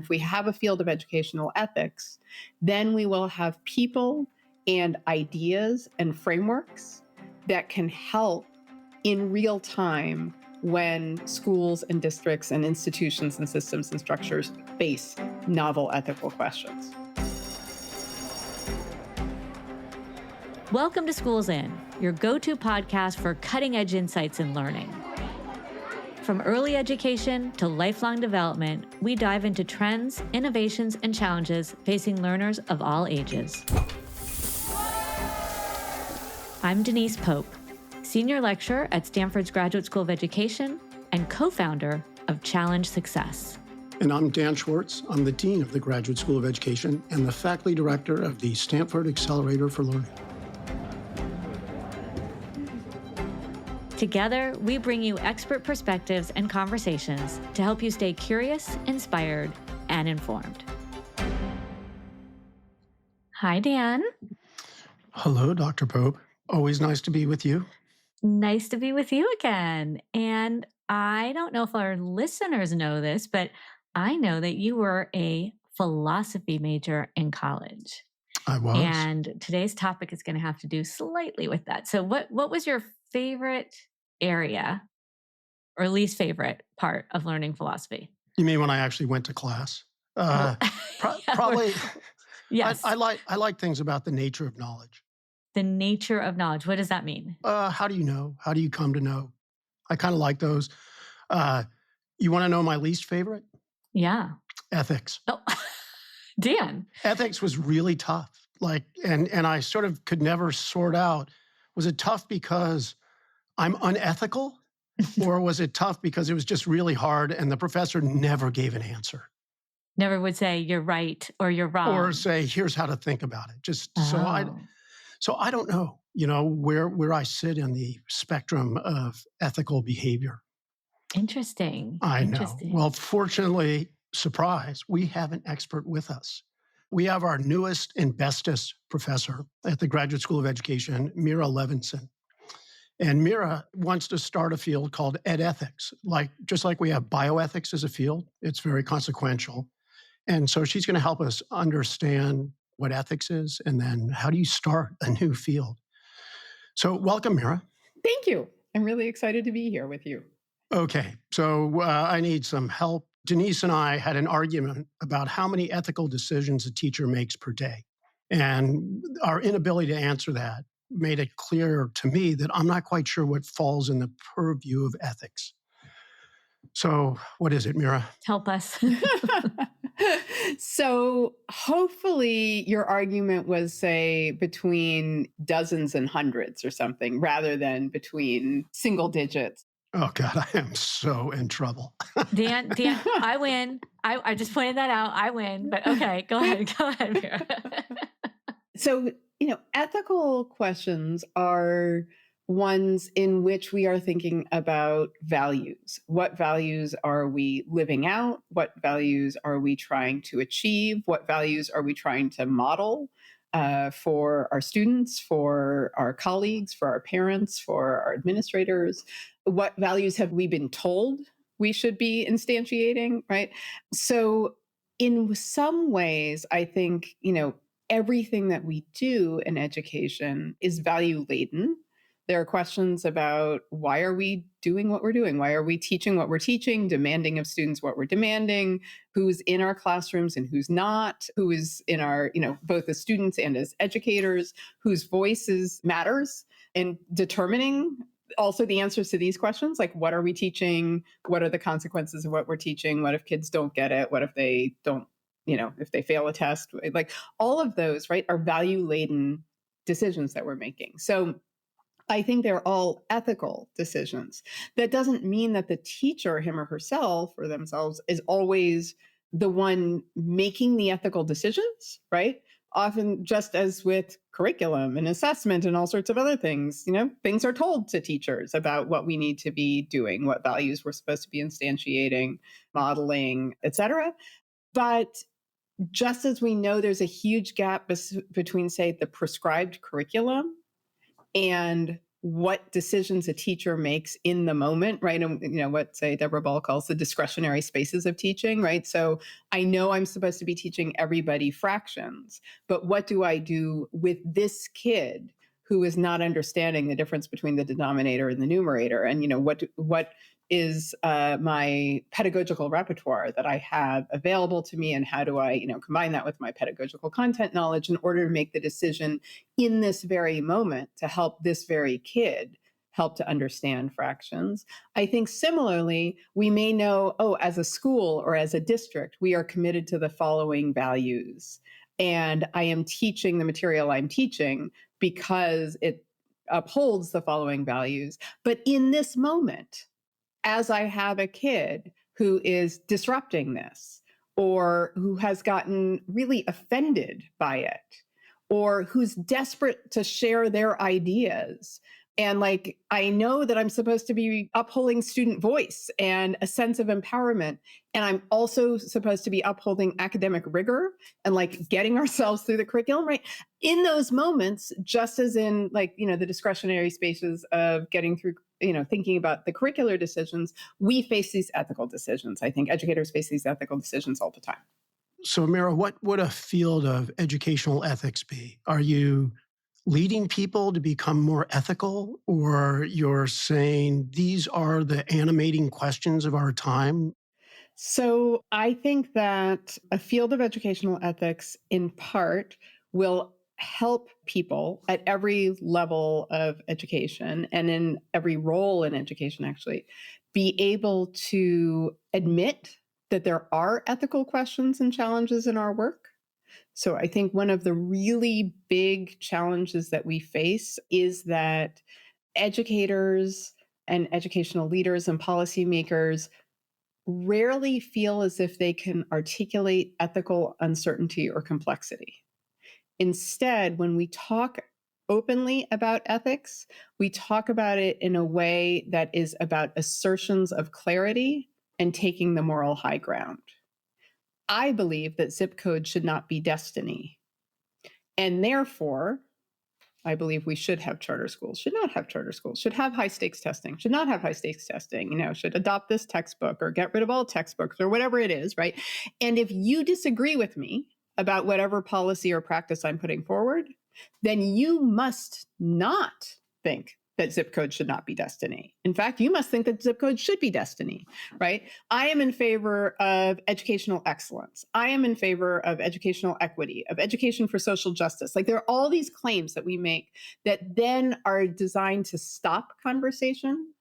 if we have a field of educational ethics, then we will have people and ideas and frameworks that can help in real time when schools and districts and institutions and systems and structures face novel ethical questions. Welcome to Schools In, your go-to podcast for cutting-edge insights in learning. From early education to lifelong development, we dive into trends, innovations, and challenges facing learners of all ages. I'm Denise Pope, Senior Lecturer at Stanford's Graduate School of Education and co-founder of Challenge Success. And I'm Dan Schwartz. I'm the Dean of the Graduate School of Education and the Faculty Director of the Stanford Accelerator for Learning. Together, we bring you expert perspectives and conversations to help you stay curious, inspired, and informed. Hi, Dan. Hello, Dr. Pope. Always nice to be with you. Nice to be with you again. And I don't know if our listeners know this, but I know that you were a philosophy major in college. I was. And today's topic is going to have to do slightly with that. So what was your favorite area or least favorite part of learning philosophy? You mean when I actually went to class? Probably. Yes. I like things about the nature of knowledge. The nature of knowledge. What does that mean? How do you know? How do you come to know? I kind of like those. You want to know my least favorite? Yeah. Ethics. Oh, Dan. Ethics was really tough. And I sort of could never sort out, was it tough because I'm unethical? Or was it tough because it was just really hard and the professor never gave an answer? Never would say you're right or you're wrong. Or say, here's how to think about it. So I don't know, where I sit in the spectrum of ethical behavior. Interesting. I know. Well, fortunately, surprise, we have an expert with us. We have our newest and bestest professor at the Graduate School of Education, Meira Levinson. And Meira wants to start a field called EdEthics. Just like we have bioethics as a field, it's very consequential. And so she's going to help us understand what ethics is, and then how do you start a new field? So welcome, Meira. Thank you. I'm really excited to be here with you. Okay, so I need some help. Denise and I had an argument about how many ethical decisions a teacher makes per day. And our inability to answer that made it clear to me that I'm not quite sure what falls in the purview of ethics. So what is it, Meira? Help us. So hopefully your argument was, say, between dozens and hundreds or something, rather than between single digits. Oh, God, I am so in trouble. Dan, I win. I just pointed that out. I win. But okay, go ahead, Meira. So, ethical questions are ones in which we are thinking about values. What values are we living out? What values are we trying to achieve? What values are we trying to model for our students, for our colleagues, for our parents, for our administrators? What values have we been told we should be instantiating, right? So in some ways, I think, everything that we do in education is value laden. There are questions about why are we doing what we're doing? Why are we teaching what we're teaching, demanding of students what we're demanding, who's in our classrooms and who's not, who is in our, both as students and as educators, whose voices matters, and determining also the answers to these questions, like what are we teaching? What are the consequences of what we're teaching? What if kids don't get it? What if they don't, if they fail a test? Like all of those, right, are value-laden decisions that we're making. So I think they're all ethical decisions. That doesn't mean that the teacher, him or herself or themselves, is always the one making the ethical decisions, right? Often, just as with curriculum and assessment and all sorts of other things, things are told to teachers about what we need to be doing, what values we're supposed to be instantiating, modeling, et cetera. But just as we know there's a huge gap between, say, the prescribed curriculum and what decisions a teacher makes in the moment, right? And what, say, Deborah Ball calls the discretionary spaces of teaching, right? So I know I'm supposed to be teaching everybody fractions, but what do I do with this kid who is not understanding the difference between the denominator and the numerator? And what is my pedagogical repertoire that I have available to me, and how do I combine that with my pedagogical content knowledge in order to make the decision in this very moment to help this very kid help to understand fractions? I think similarly, we may know, as a school or as a district, we are committed to the following values, and I am teaching the material I'm teaching because it upholds the following values. But in this moment, as I have a kid who is disrupting this, or who has gotten really offended by it, or who's desperate to share their ideas, and I know that I'm supposed to be upholding student voice and a sense of empowerment, and I'm also supposed to be upholding academic rigor and getting ourselves through the curriculum, right? In those moments, just as in the discretionary spaces of getting through, thinking about the curricular decisions, we face these ethical decisions. I think educators face these ethical decisions all the time. So, Meira, what would a field of educational ethics be? Are you leading people to become more ethical, or you're saying these are the animating questions of our time? So I think that a field of educational ethics, in part, will help people at every level of education and in every role in education, actually, be able to admit that there are ethical questions and challenges in our work. So I think one of the really big challenges that we face is that educators and educational leaders and policymakers rarely feel as if they can articulate ethical uncertainty or complexity. Instead, when we talk openly about ethics, we talk about it in a way that is about assertions of clarity and taking the moral high ground. I believe that zip code should not be destiny. And therefore, I believe we should have charter schools, should not have charter schools, should have high stakes testing, should not have high stakes testing, should adopt this textbook or get rid of all textbooks or whatever it is, right? And if you disagree with me about whatever policy or practice I'm putting forward, then you must not think that zip code should not be destiny. In fact, you must think that zip code should be destiny, right? I am in favor of educational excellence. I am in favor of educational equity, of education for social justice. There are all these claims that we make that then are designed to stop conversation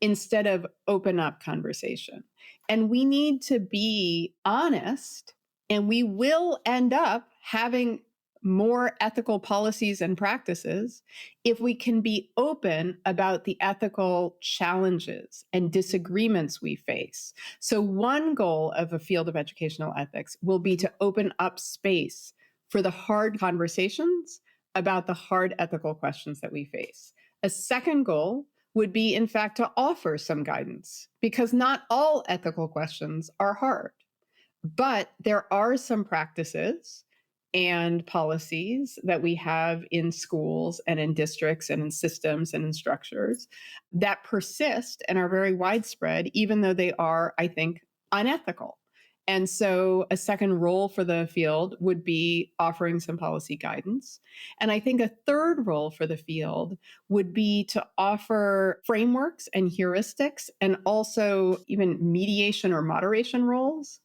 instead of open up conversation. And we need to be honest, and we will end up having more ethical policies and practices if we can be open about the ethical challenges and disagreements we face. So one goal of a field of educational ethics will be to open up space for the hard conversations about the hard ethical questions that we face. A second goal would be, in fact, to offer some guidance, because not all ethical questions are hard, but there are some practices and policies that we have in schools and in districts and in systems and in structures that persist and are very widespread, even though they are, I think, unethical. And so a second role for the field would be offering some policy guidance. And I think a third role for the field would be to offer frameworks and heuristics, and also even mediation or moderation roles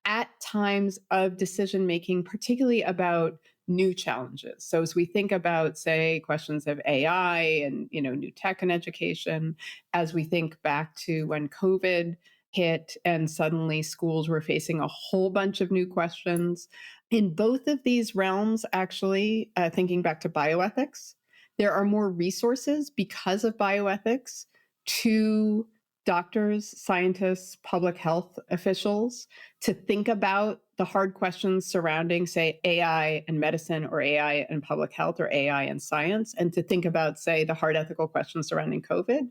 at times of decision making, particularly about new challenges. So as we think about, say, questions of AI and new tech in education, as we think back to when COVID hit and suddenly schools were facing a whole bunch of new questions. In both of these realms, actually, thinking back to bioethics, there are more resources because of bioethics to doctors, scientists, public health officials to think about the hard questions surrounding, say, AI and medicine, or AI and public health, or AI and science, and to think about, say, the hard ethical questions surrounding COVID,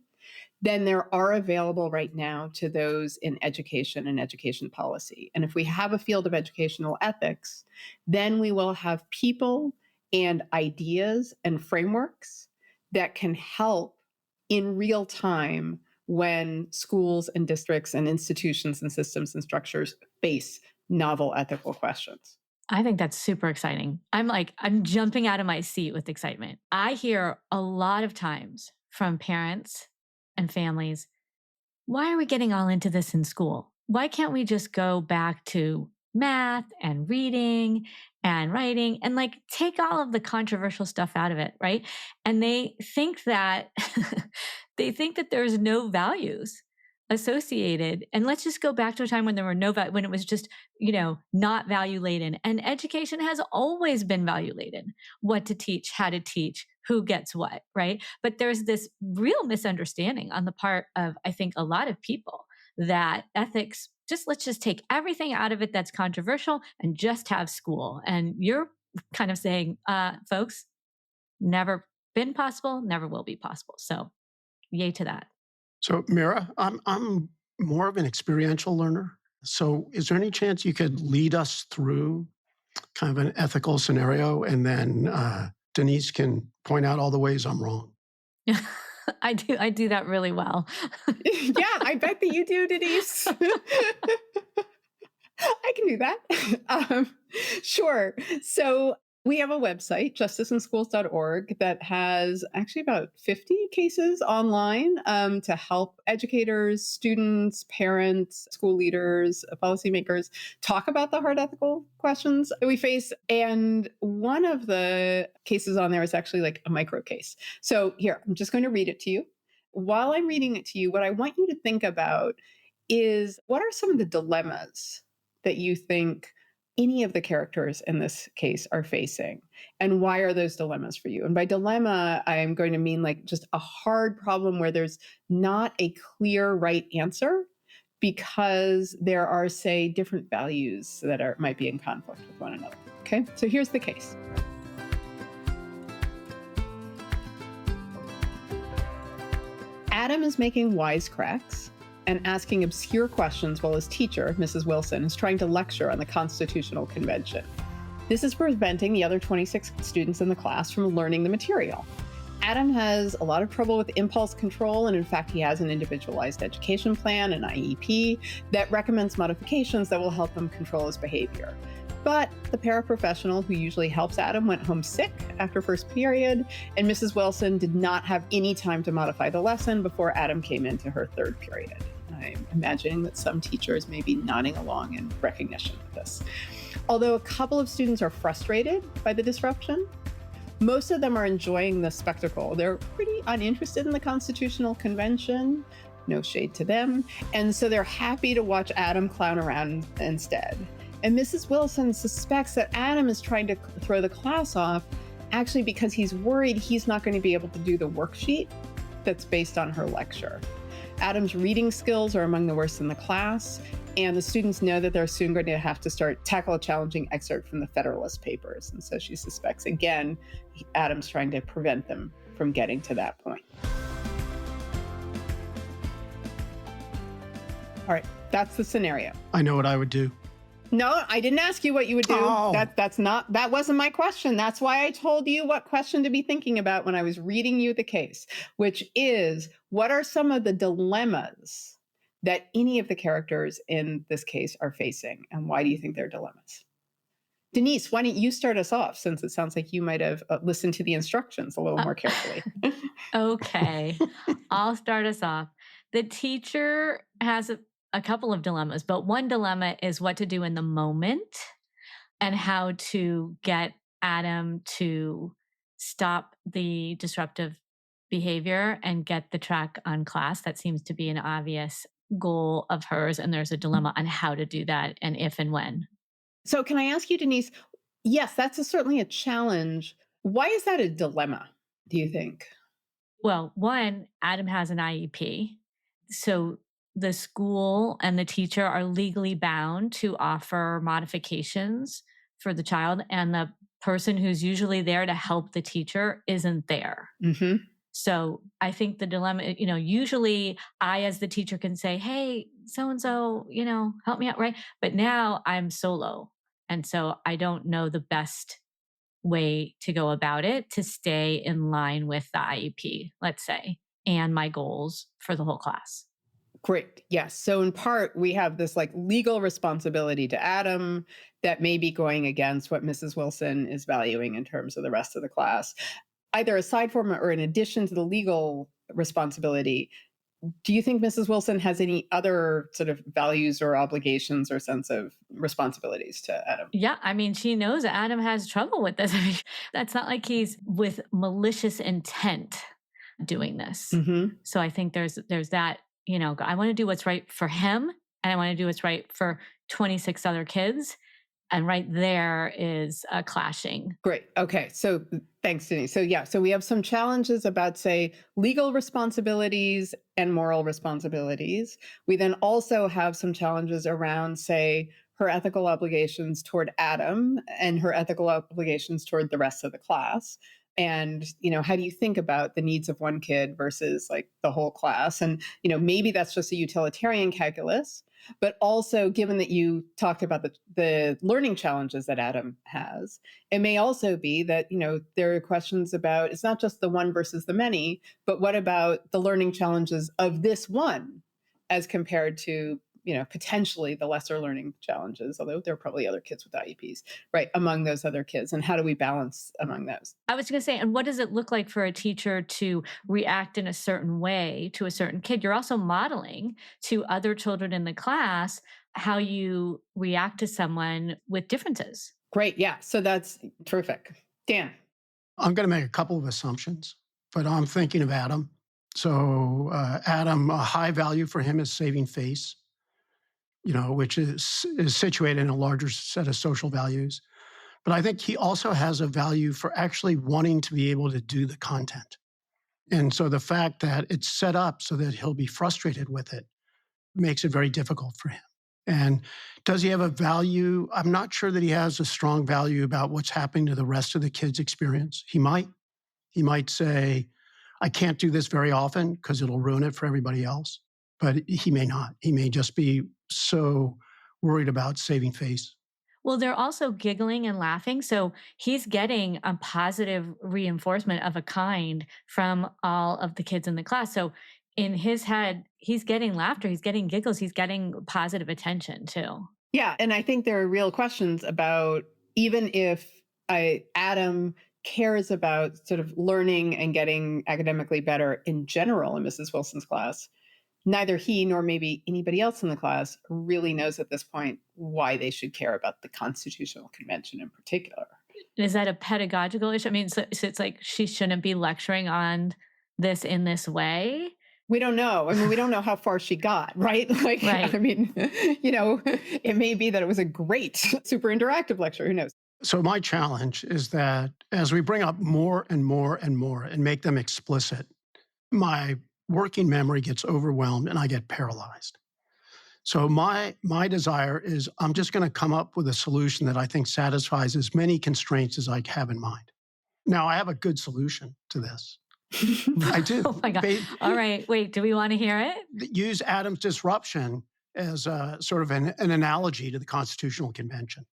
than there are available right now to those in education and education policy. And if we have a field of educational ethics, then we will have people and ideas and frameworks that can help in real time when schools and districts and institutions and systems and structures face novel ethical questions. I think that's super exciting. I'm jumping out of my seat with excitement. I hear a lot of times from parents and families, why are we getting all into this in school? Why can't we just go back to math and reading and writing and take all of the controversial stuff out of it, right? And they think that there's no values associated. And let's just go back to a time when there were no when it was just, not value laden. And education has always been value laden. What to teach, how to teach, who gets what, right? But there's this real misunderstanding on the part of, I think, a lot of people that ethics, let's just take everything out of it that's controversial and just have school. And you're kind of saying, folks, never been possible, never will be possible. So yay to that. So, Meira, I'm more of an experiential learner. So, is there any chance you could lead us through kind of an ethical scenario, and then Denise can point out all the ways I'm wrong? I do that really well. Yeah, I bet that you do, Denise. I can do that. Sure. So we have a website, justiceinschools.org, that has actually about 50 cases online to help educators, students, parents, school leaders, policymakers talk about the hard ethical questions that we face. And one of the cases on there is actually a micro case. So here, I'm just going to read it to you. While I'm reading it to you, what I want you to think about is, what are some of the dilemmas that you think any of the characters in this case are facing, and why are those dilemmas for you? And by dilemma, I'm going to mean just a hard problem where there's not a clear right answer because there are, say, different values that might be in conflict with one another. Okay, so here's the case. Adam is making wisecracks and asking obscure questions while his teacher, Mrs. Wilson, is trying to lecture on the Constitutional Convention. This is preventing the other 26 students in the class from learning the material. Adam has a lot of trouble with impulse control, and in fact, he has an individualized education plan, an IEP, that recommends modifications that will help him control his behavior. But the paraprofessional who usually helps Adam went home sick after first period, and Mrs. Wilson did not have any time to modify the lesson before Adam came into her third period. I'm imagining that some teachers may be nodding along in recognition of this. Although a couple of students are frustrated by the disruption, most of them are enjoying the spectacle. They're pretty uninterested in the Constitutional Convention, no shade to them, and so they're happy to watch Adam clown around instead. And Mrs. Wilson suspects that Adam is trying to throw the class off actually because he's worried he's not going to be able to do the worksheet that's based on her lecture. Adam's reading skills are among the worst in the class, and the students know that they're soon going to have to tackle a challenging excerpt from the Federalist Papers. And so she suspects, again, Adam's trying to prevent them from getting to that point. All right, that's the scenario. I know what I would do. No, I didn't ask you what you would do. Oh. That wasn't my question. That's why I told you what question to be thinking about when I was reading you the case, which is, what are some of the dilemmas that any of the characters in this case are facing, and why do you think they're dilemmas? Denise, why don't you start us off, since it sounds like you might have listened to the instructions a little more carefully. Okay, I'll start us off. The teacher has a couple of dilemmas, but one dilemma is what to do in the moment and how to get Adam to stop the disruptive behavior and get the track on class. That seems to be an obvious goal of hers, and there's a dilemma on how to do that and if and when. So can I ask you, Denise, yes, that's certainly a challenge. Why is that a dilemma, do you think? Well, one, Adam has an IEP. So the school and the teacher are legally bound to offer modifications for the child, and the person who's usually there to help the teacher isn't there. Mm-hmm. So I think the dilemma, usually I, as the teacher, can say, hey, so-and-so, help me out, right? But now I'm solo. And so I don't know the best way to go about it to stay in line with the IEP, let's say. and my goals for the whole class. Great. Yes. So in part, we have this like legal responsibility to Adam that may be going against what Mrs. Wilson is valuing in terms of the rest of the class. Either aside from or in addition to the legal responsibility, do you think Mrs. Wilson has any other sort of values or obligations or sense of responsibilities to Adam? Yeah, I mean, she knows Adam has trouble with this. I mean, that's not like he's with malicious intent doing this. Mm-hmm. So I think there's that, I want to do what's right for him and I want to do what's right for 26 other kids. And right there is a clashing. Great. Okay. So thanks, Denise. So we have some challenges about, say, legal responsibilities and moral responsibilities. We then also have some challenges around, say, her ethical obligations toward Adam and her ethical obligations toward the rest of the class. And, how do you think about the needs of one kid versus like the whole class? And, maybe that's just a utilitarian calculus. But also, given that you talked about the learning challenges that Adam has, it may also be that, there are questions about, it's not just the one versus the many, but what about the learning challenges of this one as compared to, potentially the lesser learning challenges, although there are probably other kids with IEPs, right, among those other kids. And how do we balance among those? I was going to say, and what does it look like for a teacher to react in a certain way to a certain kid? You're also modeling to other children in the class how you react to someone with differences. Great. Yeah. So that's terrific. Dan. I'm going to make a couple of assumptions, but I'm thinking of Adam. So Adam, a high value for him is saving face, which is situated in a larger set of social values. But I think he also has a value for actually wanting to be able to do the content. And so the fact that it's set up so that he'll be frustrated with it makes it very difficult for him. And does he have a value? I'm not sure that he has a strong value about what's happening to the rest of the kids' experience. He might say, I can't do this very often because it'll ruin it for everybody else. But he may not. He may just be so worried about saving face. Well, they're also giggling and laughing. So he's getting a positive reinforcement of a kind from all of the kids in the class. So in his head, he's getting laughter, he's getting giggles, he's getting positive attention too. Yeah. And I think there are real questions about, even if Adam cares about sort of learning and getting academically better in general in Mrs. Wilson's class, neither he nor maybe anybody else in the class really knows at this point why they should care about the Constitutional Convention in particular. Is that a pedagogical issue? I mean, so it's like she shouldn't be lecturing on this in this way. We don't know. I mean, we don't know how far she got, right? Like, right. I mean, it may be that it was a great, super interactive lecture. Who knows? So my challenge is that as we bring up more and more and more and make them explicit, my working memory gets overwhelmed and I get paralyzed. So my desire is I'm just going to come up with a solution that I think satisfies as many constraints as I have in mind. Now, I have a good solution to this. I do. Oh my God. All right. Wait, do we want to hear it? Use Adam's disruption as a sort of an analogy to the Constitutional Convention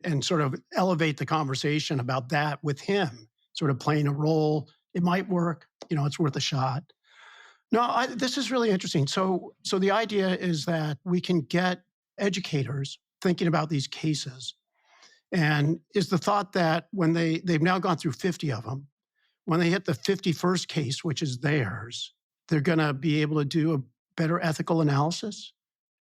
and sort of elevate the conversation about that with him, sort of playing a role. It might work. It's worth a shot. No, this is really interesting. So the idea is that we can get educators thinking about these cases. And is the thought that when they've now gone through 50 of them, when they hit the 51st case, which is theirs, they're going to be able to do a better ethical analysis?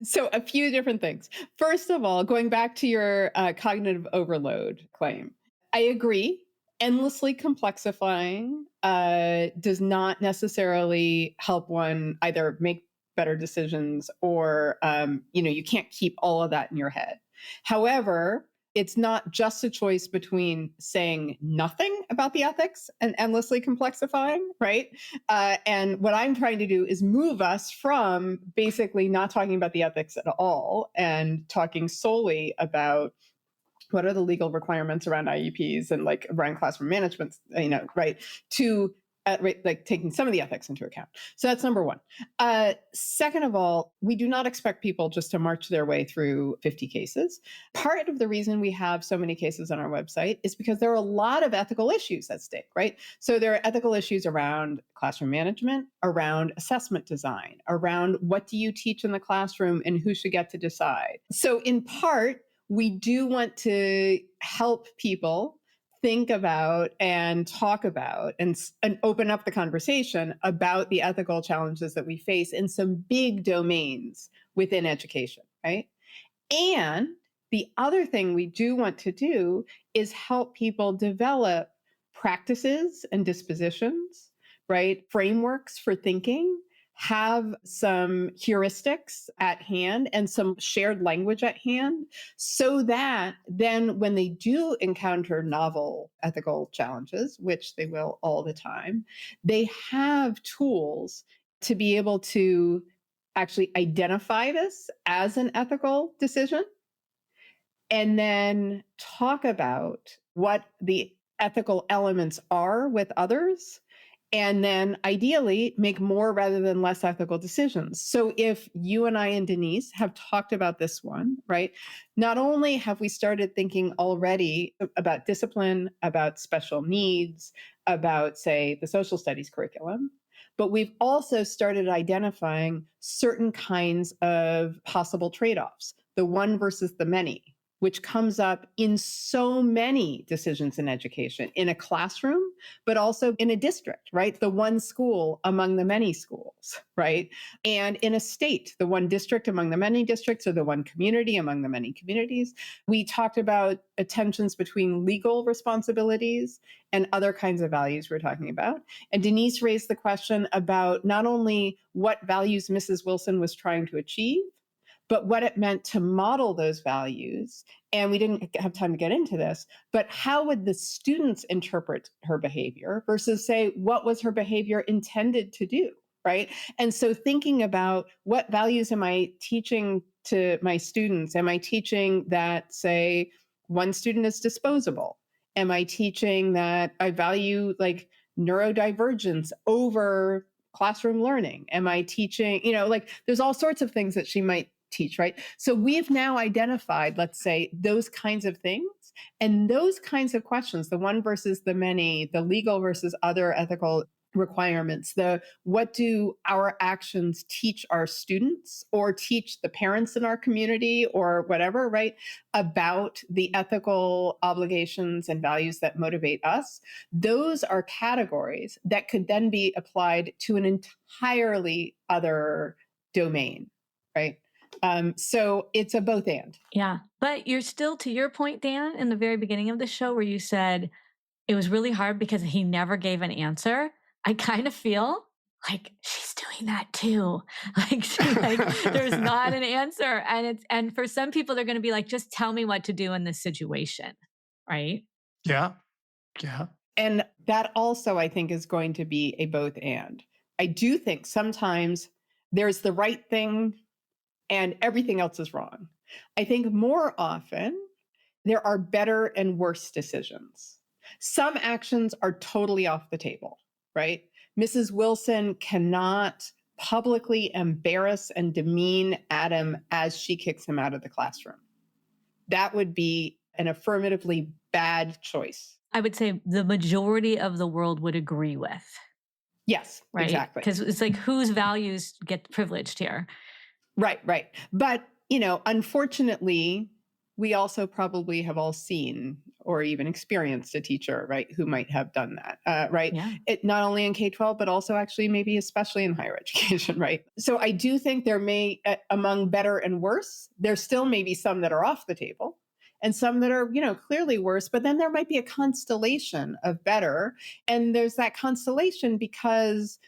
So a few different things. First of all, going back to your cognitive overload claim, I agree. Endlessly complexifying does not necessarily help one either make better decisions or, you can't keep all of that in your head. However, it's not just a choice between saying nothing about the ethics and endlessly complexifying, right? And what I'm trying to do is move us from basically not talking about the ethics at all and talking solely about what are the legal requirements around IEPs and like around classroom management, right? To like taking some of the ethics into account. So that's number one. Second of all, we do not expect people just to march their way through 50 cases. Part of the reason we have so many cases on our website is because there are a lot of ethical issues at stake, right? So there are ethical issues around classroom management, around assessment design, around what do you teach in the classroom and who should get to decide. So in part, we do want to help people think about and talk about and open up the conversation about the ethical challenges that we face in some big domains within education, right? And the other thing we do want to do is help people develop practices and dispositions, right? Frameworks for thinking, have some heuristics at hand and some shared language at hand, so that then when they do encounter novel ethical challenges, which they will all the time, they have tools to be able to actually identify this as an ethical decision and then talk about what the ethical elements are with others, and then ideally make more rather than less ethical decisions. So if you and I and Denise have talked about this one, right, not only have we started thinking already about discipline, about special needs, about, say, the social studies curriculum, but we've also started identifying certain kinds of possible trade-offs, the one versus the many, which comes up in so many decisions in education, in a classroom, but also in a district, right? The one school among the many schools, right? And in a state, the one district among the many districts, or the one community among the many communities. We talked about tensions between legal responsibilities and other kinds of values we're talking about. And Denise raised the question about not only what values Mrs. Wilson was trying to achieve, but what it meant to model those values. And we didn't have time to get into this, but how would the students interpret her behavior versus say, what was her behavior intended to do, right? And so thinking about what values am I teaching to my students? Am I teaching that, say, one student is disposable? Am I teaching that I value like neurodivergence over classroom learning? Am I teaching, like there's all sorts of things that she might teach, right? So we've now identified, let's say, those kinds of things and those kinds of questions, the one versus the many, the legal versus other ethical requirements, the what do our actions teach our students or teach the parents in our community or whatever, right, about the ethical obligations and values that motivate us. Those are categories that could then be applied to an entirely other domain, right? So it's a both and. Yeah. But you're still, to your point, Dan, in the very beginning of the show where you said it was really hard because he never gave an answer. I kind of feel like she's doing that too. There's not an answer. And for some people, they're going to be like, just tell me what to do in this situation. Right? Yeah. Yeah. And that also, I think, is going to be a both and. I do think sometimes there's the right thing and everything else is wrong. I think more often there are better and worse decisions. Some actions are totally off the table, right? Mrs. Wilson cannot publicly embarrass and demean Adam as she kicks him out of the classroom. That would be an affirmatively bad choice. I would say the majority of the world would agree with. Yes, right? Exactly. Because it's like whose values get privileged here. Right. But, unfortunately, we also probably have all seen or even experienced a teacher, right, who might have done that, right? Yeah. It not only in K-12, but also actually maybe especially in higher education, right? So I do think there may, among better and worse, there still may be some that are off the table and some that are, clearly worse, but then there might be a constellation of better. And there's that constellation because,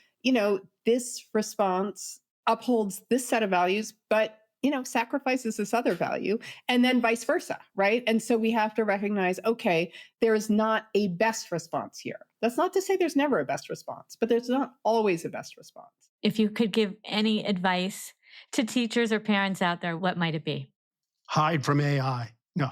this response upholds this set of values, but sacrifices this other value, and then vice versa, right? And so we have to recognize, okay, there is not a best response here. That's not to say there's never a best response, but there's not always a best response. If you could give any advice to teachers or parents out there, what might it be? Hide from AI. No.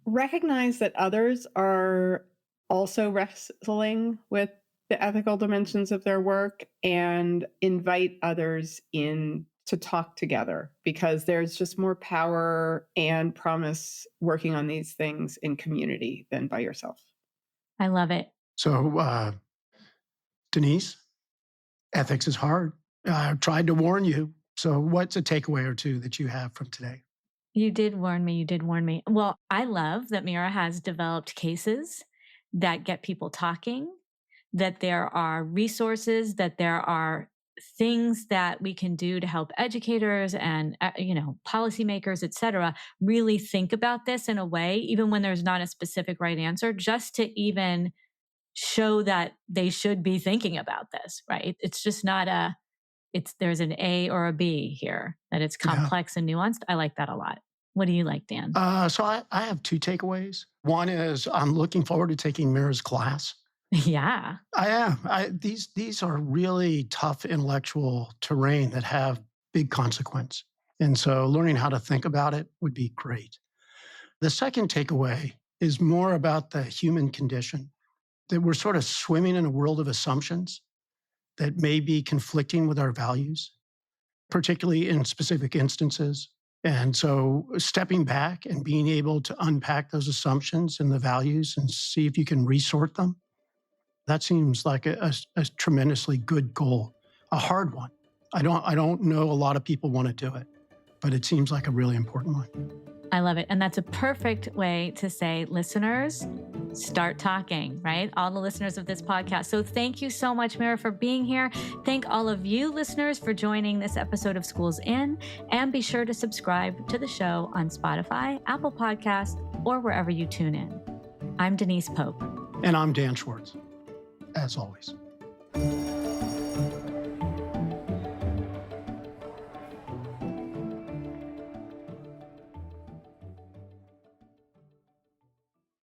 Recognize that others are also wrestling with the ethical dimensions of their work and invite others in to talk together, because there's just more power and promise working on these things in community than by yourself. I love it. So, Denise, ethics is hard. I've tried to warn you. So what's a takeaway or two that you have from today? You did warn me. You did warn me. Well, I love that Meira has developed cases that get people talking, that there are resources, that there are things that we can do to help educators and policymakers, et cetera, really think about this in a way, even when there's not a specific right answer, just to even show that they should be thinking about this, right? It's just not there's an A or a B here, that it's Yeah. complex and nuanced. I like that a lot. What do you like, Dan? So I have two takeaways. One is I'm looking forward to taking Meira's class. Yeah. I am. These are really tough intellectual terrain that have big consequence. And so learning how to think about it would be great. The second takeaway is more about the human condition, that we're sort of swimming in a world of assumptions that may be conflicting with our values, particularly in specific instances. And so stepping back and being able to unpack those assumptions and the values and see if you can resort them, that seems like a tremendously good goal, a hard one. I don't know a lot of people want to do it, but it seems like a really important one. I love it. And that's a perfect way to say, listeners, start talking, right? All the listeners of this podcast. So thank you so much, Meira, for being here. Thank all of you listeners for joining this episode of Schools In, and be sure to subscribe to the show on Spotify, Apple Podcasts, or wherever you tune in. I'm Denise Pope. And I'm Dan Schwartz, as always.